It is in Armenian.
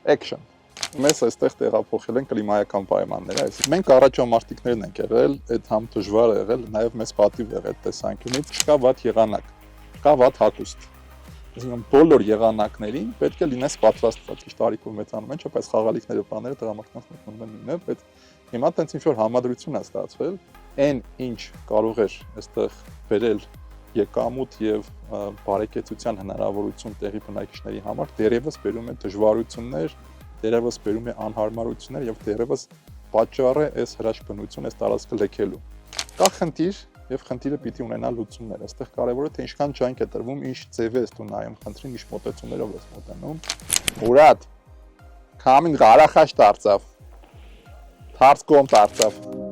Action։ Մեզ այստեղ տեղափոխել են կլիմայական պայմանները, այսինքն մենք առաջվա մարտիկներն ենք եղել, այդ համ դժվար է եղել, նաև մեզ պատիվ եղել այդ տեսանկյունից, չկա վատ եղանակ, կա վատ հագուստ։ Այսինքն բոլոր եղանակներին պետք է լինես պատրաստված, ճիշտ տարիքով մեծանում են, չէ՞, բայց խաղալիքները բաները տղամարդկանց մտնում են նույնը, բայց հիմա տենց ինչ որ համադրություն է ստացվել, այն ինչ կարող էր այստեղ վերել եկամուտ եւ բարեկեցության հնարավորություն տեղի բնակիչների համար դերևս բերում է դժվարություններ, դերևս բերում է անհարմարություններ եւ դերևս պատճառ է այս հրաշքբնություն, այս տարածքը լքելու։ Կա խնդիր եւ խնդիրը պիտի ունենա լուծումներ։ Այստեղ կարեւորը թե ինչքան ջանք է տրվում, ինչ ձև է դու նայում խնդրին, ինչ մոտեցումներով ես մոտենում։ Մուրադ, քամին գարախաշ դարձավ։ Թարս կոմ դարձավ։